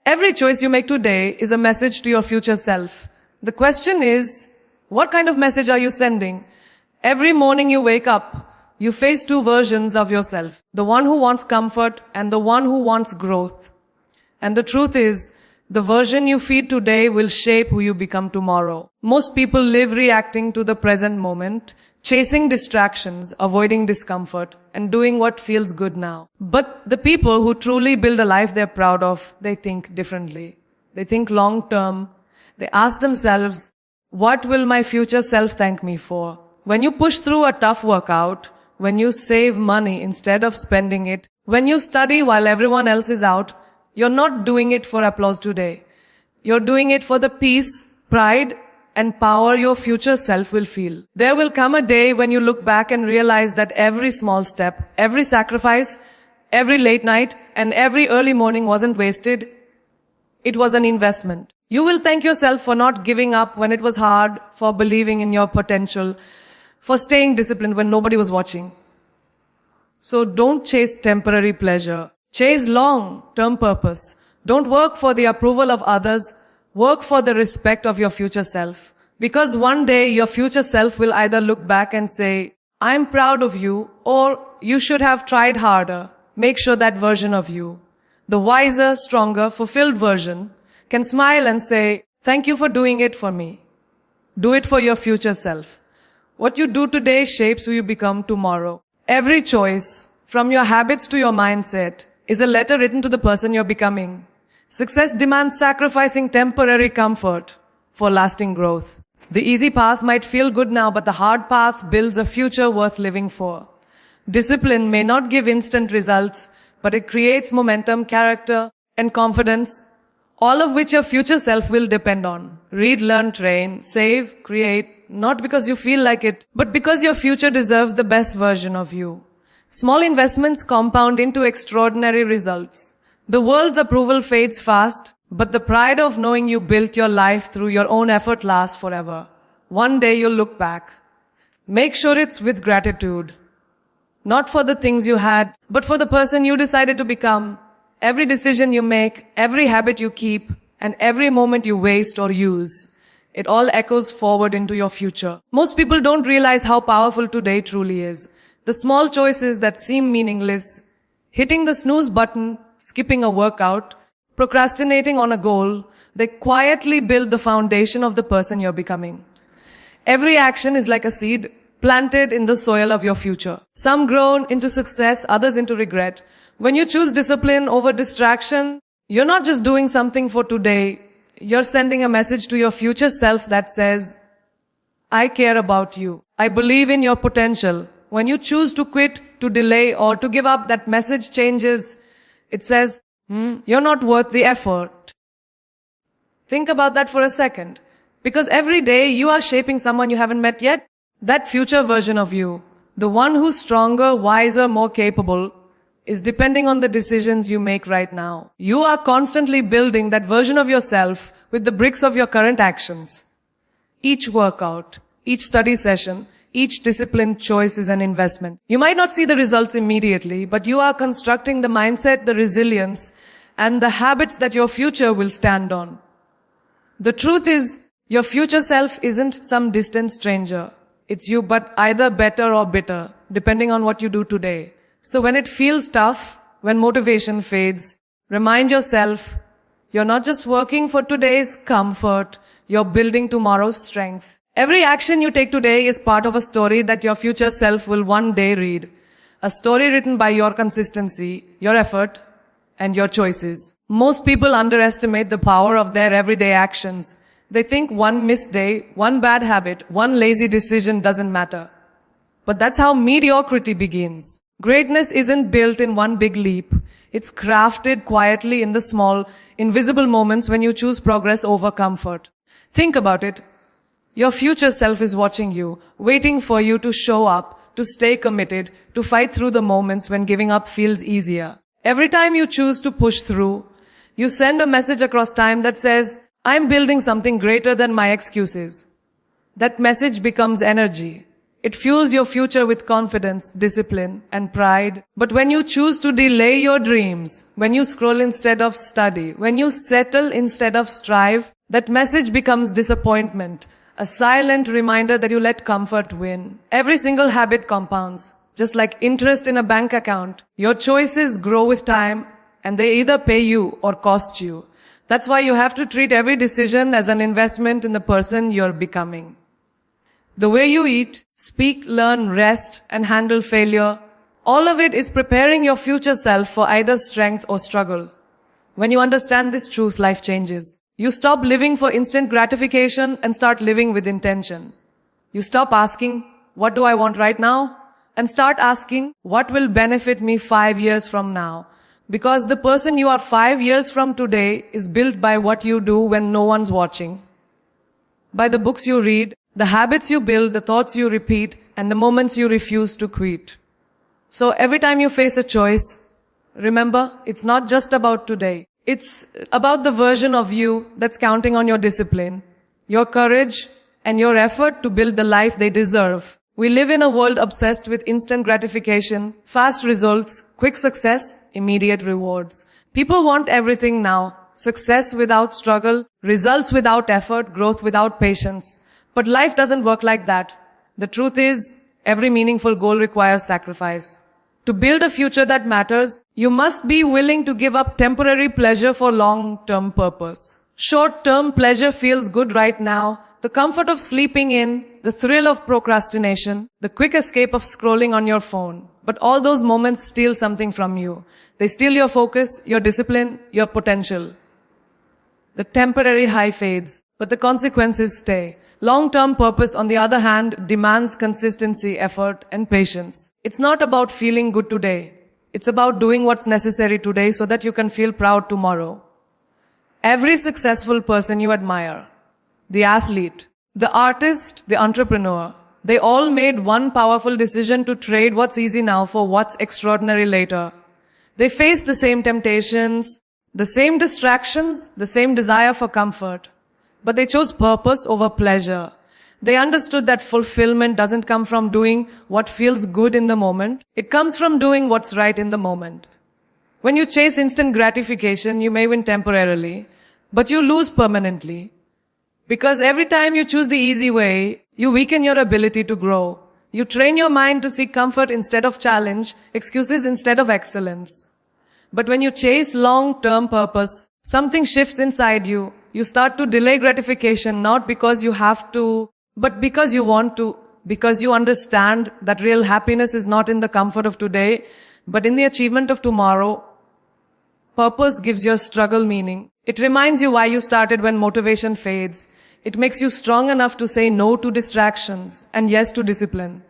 Every choice you make today is a message to your future self. The question is, what kind of message are you sending? Every morning you wake up, you face two versions of yourself. The one who wants comfort and the one who wants growth. And the truth is, the version you feed today will shape who you become tomorrow. Most people live reacting to the present moment, chasing distractions, avoiding discomfort, and doing what feels good now. But the people who truly build a life they're proud of, they think differently. They think long term. They ask themselves, what will my future self thank me for? When you push through a tough workout, when you save money instead of spending it, when you study while everyone else is out, you're not doing it for applause today. You're doing it for the peace, pride, and power your future self will feel. There will come a day when you look back and realize that every small step, every sacrifice, every late night, and every early morning wasn't wasted. It was an investment. You will thank yourself for not giving up when it was hard, for believing in your potential, for staying disciplined when nobody was watching. So don't chase temporary pleasure. Chase long-term purpose. Don't work for the approval of others. Work for the respect of your future self. Because one day your future self will either look back and say, I'm proud of you, or you should have tried harder. Make sure that version of you, the wiser, stronger, fulfilled version, can smile and say, thank you for doing it for me. Do it for your future self. What you do today shapes who you become tomorrow. Every choice, from your habits to your mindset, is a letter written to the person you're becoming. Success demands sacrificing temporary comfort for lasting growth. The easy path might feel good now, but the hard path builds a future worth living for. Discipline may not give instant results, but it creates momentum, character, and confidence, all of which your future self will depend on. Read, learn, train, save, create, not because you feel like it, but because your future deserves the best version of you. Small investments compound into extraordinary results. The world's approval fades fast, but the pride of knowing you built your life through your own effort lasts forever. One day you'll look back. Make sure it's with gratitude. Not for the things you had, but for the person you decided to become. Every decision you make, every habit you keep, and every moment you waste or use, it all echoes forward into your future. Most people don't realize how powerful today truly is. The small choices that seem meaningless, hitting the snooze button, skipping a workout, procrastinating on a goal, they quietly build the foundation of the person you're becoming. Every action is like a seed planted in the soil of your future. Some grow into success, others into regret. When you choose discipline over distraction, you're not just doing something for today, you're sending a message to your future self that says, I care about you. I believe in your potential. When you choose to quit, to delay, or to give up, that message changes. It says, you're not worth the effort. Think about that for a second. Because every day you are shaping someone you haven't met yet. That future version of you, the one who's stronger, wiser, more capable, is depending on the decisions you make right now. You are constantly building that version of yourself with the bricks of your current actions. Each workout, each study session, each disciplined choice is an investment. You might not see the results immediately, but you are constructing the mindset, the resilience, and the habits that your future will stand on. The truth is, your future self isn't some distant stranger. It's you, but either better or bitter, depending on what you do today. So when it feels tough, when motivation fades, remind yourself, you're not just working for today's comfort, you're building tomorrow's strength. Every action you take today is part of a story that your future self will one day read. A story written by your consistency, your effort, and your choices. Most people underestimate the power of their everyday actions. They think one missed day, one bad habit, one lazy decision doesn't matter. But that's how mediocrity begins. Greatness isn't built in one big leap. It's crafted quietly in the small, invisible moments when you choose progress over comfort. Think about it. Your future self is watching you, waiting for you to show up, to stay committed, to fight through the moments when giving up feels easier. Every time you choose to push through, you send a message across time that says, I'm building something greater than my excuses. That message becomes energy. It fuels your future with confidence, discipline, and pride. But when you choose to delay your dreams, when you scroll instead of study, when you settle instead of strive, that message becomes disappointment, a silent reminder that you let comfort win. Every single habit compounds. Just like interest in a bank account, your choices grow with time and they either pay you or cost you. That's why you have to treat every decision as an investment in the person you're becoming. The way you eat, speak, learn, rest, and handle failure, all of it is preparing your future self for either strength or struggle. When you understand this truth, life changes. You stop living for instant gratification and start living with intention. You stop asking, what do I want right now? And start asking, what will benefit me 5 years from now? Because the person you are 5 years from today is built by what you do when no one's watching. By the books you read, the habits you build, the thoughts you repeat, and the moments you refuse to quit. So every time you face a choice, remember, it's not just about today. It's about the version of you that's counting on your discipline, your courage, and your effort to build the life they deserve. We live in a world obsessed with instant gratification, fast results, quick success, immediate rewards. People want everything now. Success without struggle, results without effort, growth without patience. But life doesn't work like that. The truth is, every meaningful goal requires sacrifice. To build a future that matters, you must be willing to give up temporary pleasure for long-term purpose. Short-term pleasure feels good right now. The comfort of sleeping in, the thrill of procrastination, the quick escape of scrolling on your phone. But all those moments steal something from you. They steal your focus, your discipline, your potential. The temporary high fades, but the consequences stay. Long-term purpose, on the other hand, demands consistency, effort, and patience. It's not about feeling good today. It's about doing what's necessary today so that you can feel proud tomorrow. Every successful person you admire, the athlete, the artist, the entrepreneur, they all made one powerful decision to trade what's easy now for what's extraordinary later. They faced the same temptations, the same distractions, the same desire for comfort. But they chose purpose over pleasure. They understood that fulfillment doesn't come from doing what feels good in the moment. It comes from doing what's right in the moment. When you chase instant gratification, you may win temporarily, but you lose permanently. Because every time you choose the easy way, you weaken your ability to grow. You train your mind to seek comfort instead of challenge, excuses instead of excellence. But when you chase long-term purpose, something shifts inside you. You start to delay gratification not because you have to, but because you want to, because you understand that real happiness is not in the comfort of today, but in the achievement of tomorrow. Purpose gives your struggle meaning. It reminds you why you started when motivation fades. It makes you strong enough to say no to distractions and yes to discipline.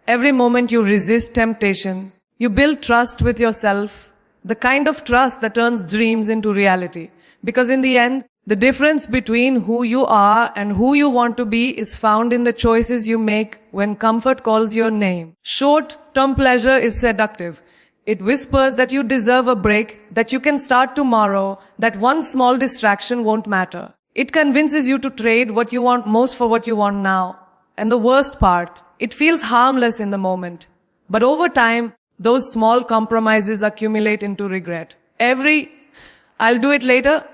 Every moment you resist temptation, you build trust with yourself, the kind of trust that turns dreams into reality. Because in the end, the difference between who you are and who you want to be is found in the choices you make when comfort calls your name. Short-term pleasure is seductive. It whispers that you deserve a break, that you can start tomorrow, that one small distraction won't matter. It convinces you to trade what you want most for what you want now. And the worst part, it feels harmless in the moment. But over time, those small compromises accumulate into regret. I'll do it later,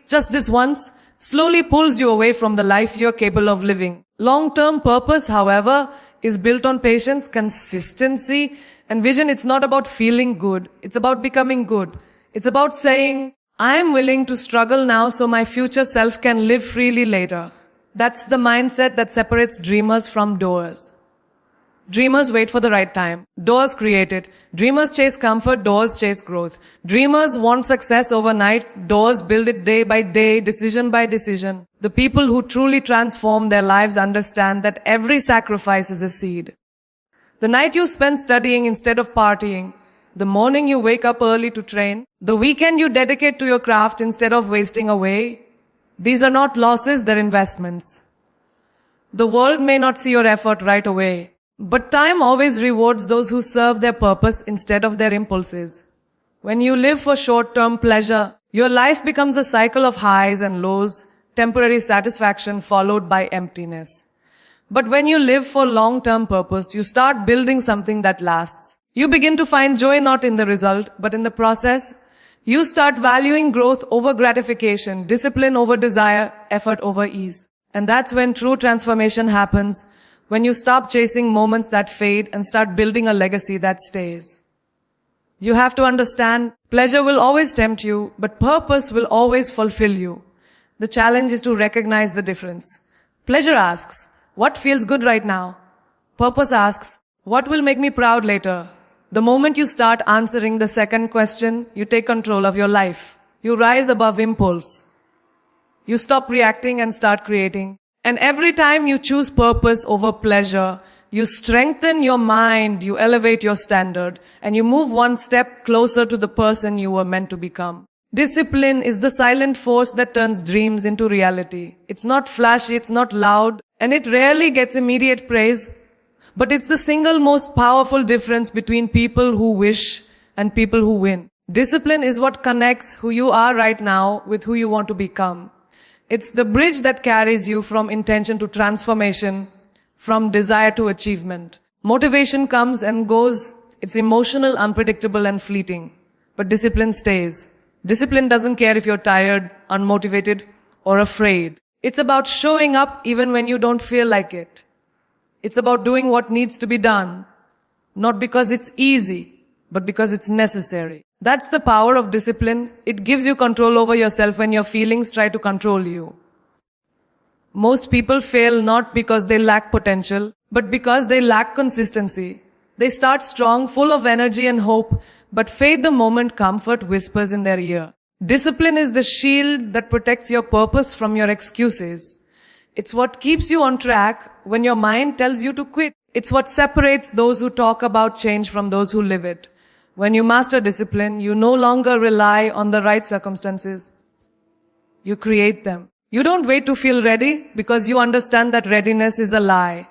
just this once, slowly pulls you away from the life you're capable of living. Long-term purpose, however, is built on patience, consistency, and vision. It's not about feeling good. It's about becoming good. It's about saying, I'm willing to struggle now so my future self can live freely later. That's the mindset that separates dreamers from doers. Dreamers wait for the right time. Doers create it. Dreamers chase comfort. Doers chase growth. Dreamers want success overnight. Doers build it day by day, decision by decision. The people who truly transform their lives understand that every sacrifice is a seed. The night you spend studying instead of partying, the morning you wake up early to train, the weekend you dedicate to your craft instead of wasting away, these are not losses, they're investments. The world may not see your effort right away, but time always rewards those who serve their purpose instead of their impulses. When you live for short-term pleasure, your life becomes a cycle of highs and lows, temporary satisfaction followed by emptiness. But when you live for long-term purpose, you start building something that lasts. You begin to find joy not in the result, but in the process. You start valuing growth over gratification, discipline over desire, effort over ease. And that's when true transformation happens, when you stop chasing moments that fade and start building a legacy that stays. You have to understand, pleasure will always tempt you, but purpose will always fulfill you. The challenge is to recognize the difference. Pleasure asks, what feels good right now? Purpose asks, what will make me proud later? The moment you start answering the second question, you take control of your life. You rise above impulse. You stop reacting and start creating. And every time you choose purpose over pleasure, you strengthen your mind, you elevate your standard, and you move one step closer to the person you were meant to become. Discipline is the silent force that turns dreams into reality. It's not flashy, it's not loud, and it rarely gets immediate praise, but it's the single most powerful difference between people who wish and people who win. Discipline is what connects who you are right now with who you want to become. It's the bridge that carries you from intention to transformation, from desire to achievement. Motivation comes and goes. It's emotional, unpredictable, and fleeting. But discipline stays. Discipline doesn't care if you're tired, unmotivated, or afraid. It's about showing up even when you don't feel like it. It's about doing what needs to be done, not because it's easy, but because it's necessary. That's the power of discipline. It gives you control over yourself when your feelings try to control you. Most people fail not because they lack potential, but because they lack consistency. They start strong, full of energy and hope, but fade the moment comfort whispers in their ear. Discipline is the shield that protects your purpose from your excuses. It's what keeps you on track when your mind tells you to quit. It's what separates those who talk about change from those who live it. When you master discipline, you no longer rely on the right circumstances. You create them. You don't wait to feel ready because you understand that readiness is a lie.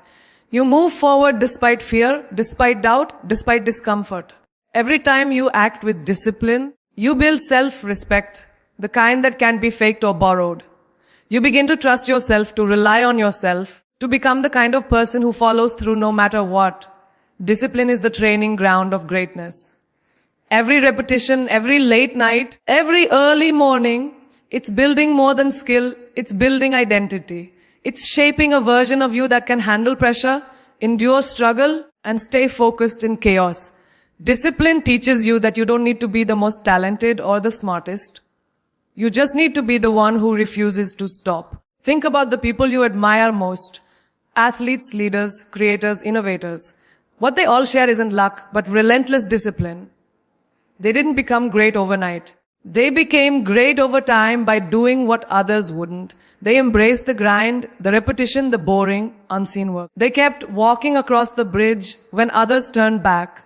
You move forward despite fear, despite doubt, despite discomfort. Every time you act with discipline, you build self-respect, the kind that can't be faked or borrowed. You begin to trust yourself, to rely on yourself, to become the kind of person who follows through no matter what. Discipline is the training ground of greatness. Every repetition, every late night, every early morning, it's building more than skill, it's building identity. It's shaping a version of you that can handle pressure, endure struggle, and stay focused in chaos. Discipline teaches you that you don't need to be the most talented or the smartest. You just need to be the one who refuses to stop. Think about the people you admire most. Athletes, leaders, creators, innovators. What they all share isn't luck, but relentless discipline. They didn't become great overnight. They became great over time by doing what others wouldn't. They embraced the grind, the repetition, the boring, unseen work. They kept walking across the bridge when others turned back.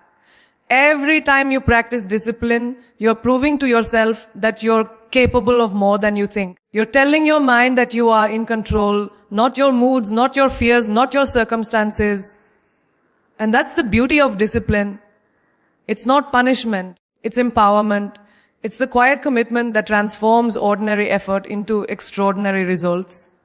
Every time you practice discipline, you're proving to yourself that you're capable of more than you think. You're telling your mind that you are in control, not your moods, not your fears, not your circumstances. And that's the beauty of discipline. It's not punishment, it's empowerment. It's the quiet commitment that transforms ordinary effort into extraordinary results.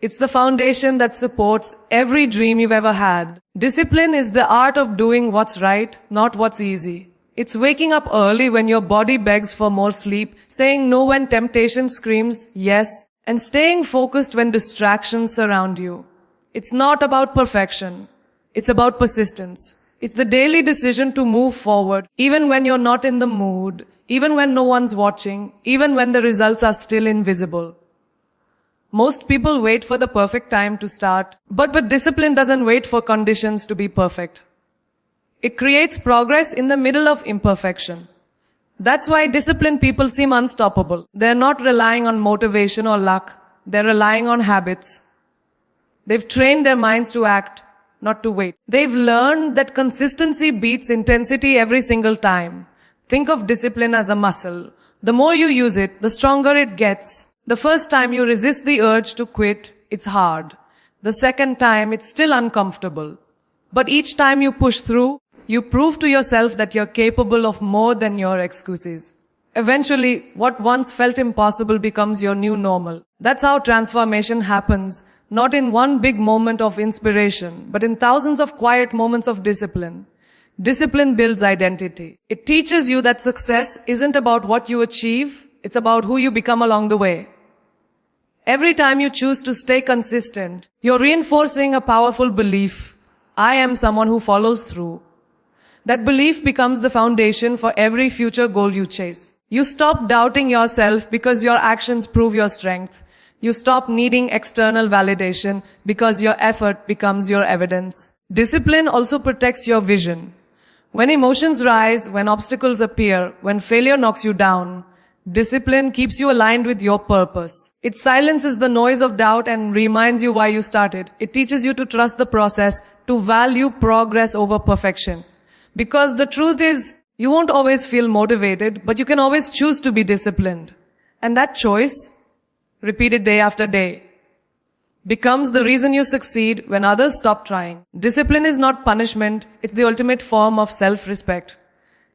It's the foundation that supports every dream you've ever had. Discipline is the art of doing what's right, not what's easy. It's waking up early when your body begs for more sleep, saying no when temptation screams yes, and staying focused when distractions surround you. It's not about perfection. It's about persistence. It's the daily decision to move forward, even when you're not in the mood, even when no one's watching, even when the results are still invisible. Most people wait for the perfect time to start, but discipline doesn't wait for conditions to be perfect. It creates progress in the middle of imperfection. That's why disciplined people seem unstoppable. They're not relying on motivation or luck. They're relying on habits. They've trained their minds to act, not to wait. They've learned that consistency beats intensity every single time. Think of discipline as a muscle. The more you use it, the stronger it gets. The first time you resist the urge to quit, it's hard. The second time, it's still uncomfortable. But each time you push through, you prove to yourself that you're capable of more than your excuses. Eventually, what once felt impossible becomes your new normal. That's how transformation happens, not in one big moment of inspiration, but in thousands of quiet moments of discipline. Discipline builds identity. It teaches you that success isn't about what you achieve, it's about who you become along the way. Every time you choose to stay consistent, you're reinforcing a powerful belief. I am someone who follows through. That belief becomes the foundation for every future goal you chase. You stop doubting yourself because your actions prove your strength. You stop needing external validation because your effort becomes your evidence. Discipline also protects your vision. When emotions rise, when obstacles appear, when failure knocks you down, discipline keeps you aligned with your purpose. It silences the noise of doubt and reminds you why you started. It teaches you to trust the process, to value progress over perfection. Because the truth is, you won't always feel motivated, but you can always choose to be disciplined. And that choice, repeated day after day, becomes the reason you succeed when others stop trying. Discipline is not punishment, it's the ultimate form of self-respect.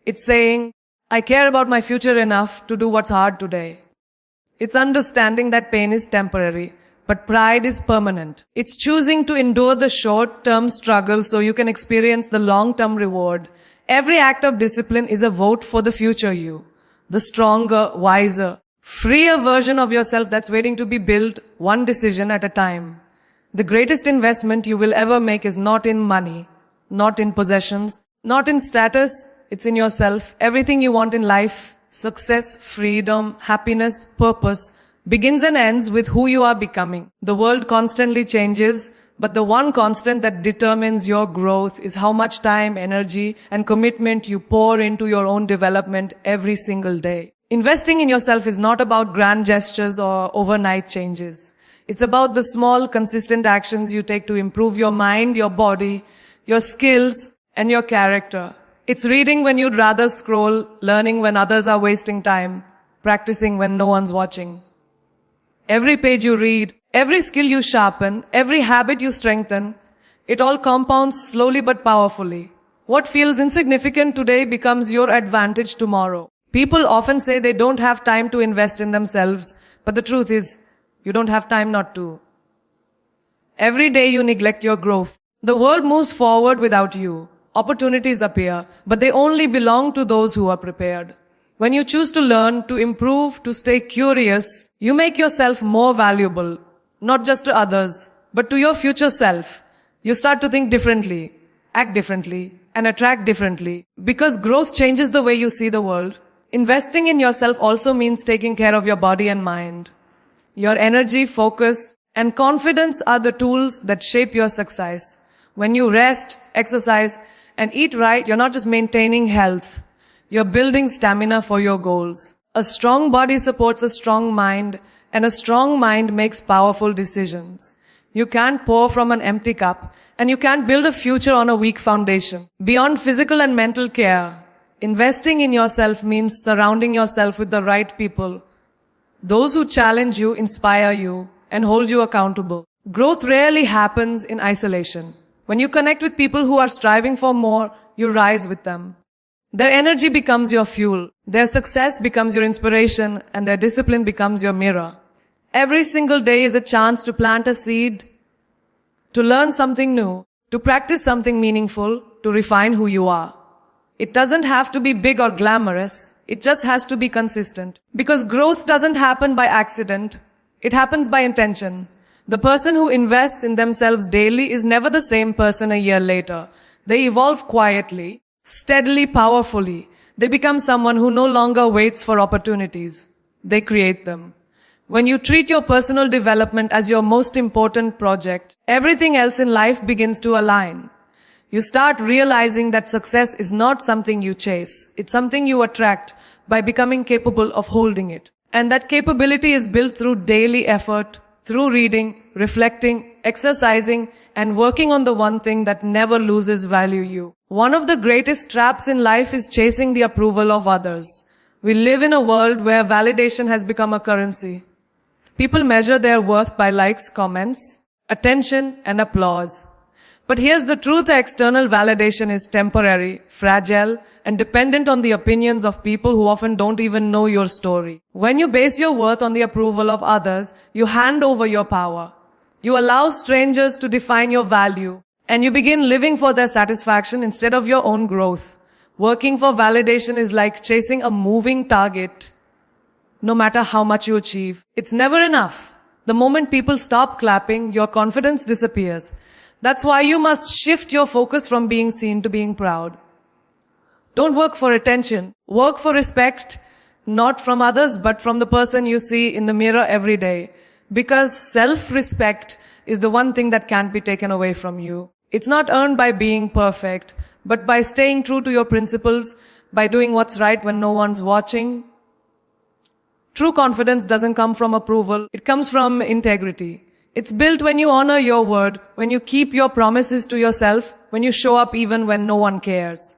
It's saying, I care about my future enough to do what's hard today. It's understanding that pain is temporary, but pride is permanent. It's choosing to endure the short-term struggle so you can experience the long-term reward. Every act of discipline is a vote for the future you, the stronger, wiser, freer version of yourself that's waiting to be built one decision at a time. The greatest investment you will ever make is not in money, not in possessions, not in status, it's in yourself. Everything you want in life, success, freedom, happiness, purpose, begins and ends with who you are becoming. The world constantly changes, but the one constant that determines your growth is how much time, energy, and commitment you pour into your own development every single day. Investing in yourself is not about grand gestures or overnight changes. It's about the small, consistent actions you take to improve your mind, your body, your skills, and your character. It's reading when you'd rather scroll, learning when others are wasting time, practicing when no one's watching. Every page you read, every skill you sharpen, every habit you strengthen, it all compounds slowly but powerfully. What feels insignificant today becomes your advantage tomorrow. People often say they don't have time to invest in themselves, but the truth is, you don't have time not to. Every day you neglect your growth. The world moves forward without you. Opportunities appear, but they only belong to those who are prepared. When you choose to learn, to improve, to stay curious, you make yourself more valuable, not just to others, but to your future self. You start to think differently, act differently, and attract differently. Because growth changes the way you see the world. Investing in yourself also means taking care of your body and mind. Your energy, focus, and confidence are the tools that shape your success. When you rest, exercise, and eat right, you're not just maintaining health. You're building stamina for your goals. A strong body supports a strong mind, and a strong mind makes powerful decisions. You can't pour from an empty cup, and you can't build a future on a weak foundation. Beyond physical and mental care, investing in yourself means surrounding yourself with the right people. Those who challenge you, inspire you, and hold you accountable. Growth rarely happens in isolation. When you connect with people who are striving for more, you rise with them. Their energy becomes your fuel. Their success becomes your inspiration, and their discipline becomes your mirror. Every single day is a chance to plant a seed, to learn something new, to practice something meaningful, to refine who you are. It doesn't have to be big or glamorous. It just has to be consistent. Because growth doesn't happen by accident. It happens by intention. The person who invests in themselves daily is never the same person a year later. They evolve quietly, steadily, powerfully. They become someone who no longer waits for opportunities. They create them. When you treat your personal development as your most important project, everything else in life begins to align. You start realizing that success is not something you chase. It's something you attract by becoming capable of holding it. And that capability is built through daily effort, through reading, reflecting, exercising, and working on the one thing that never loses value you. One of the greatest traps in life is chasing the approval of others. We live in a world where validation has become a currency. People measure their worth by likes, comments, attention, and applause. But here's the truth: external validation is temporary, fragile, and dependent on the opinions of people who often don't even know your story. When you base your worth on the approval of others, you hand over your power. You allow strangers to define your value, and you begin living for their satisfaction instead of your own growth. Working for validation is like chasing a moving target. No matter how much you achieve, it's never enough. The moment people stop clapping, your confidence disappears. That's why you must shift your focus from being seen to being proud. Don't work for attention. Work for respect, not from others, but from the person you see in the mirror every day. Because self-respect is the one thing that can't be taken away from you. It's not earned by being perfect, but by staying true to your principles, by doing what's right when no one's watching. True confidence doesn't come from approval. It comes from integrity. It's built when you honor your word, when you keep your promises to yourself, when you show up even when no one cares.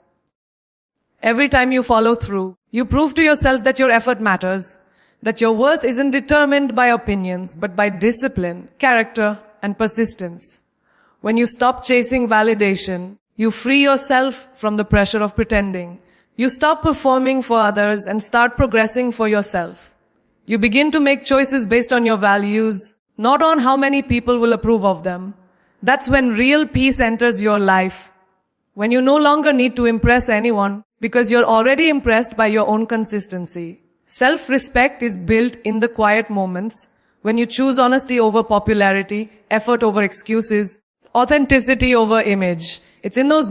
Every time you follow through, you prove to yourself that your effort matters, that your worth isn't determined by opinions, but by discipline, character, and persistence. When you stop chasing validation, you free yourself from the pressure of pretending. You stop performing for others and start progressing for yourself. You begin to make choices based on your values, not on how many people will approve of them. That's when real peace enters your life. When you no longer need to impress anyone because you're already impressed by your own consistency. Self-respect is built in the quiet moments when you choose honesty over popularity, effort over excuses, authenticity over image. It's in those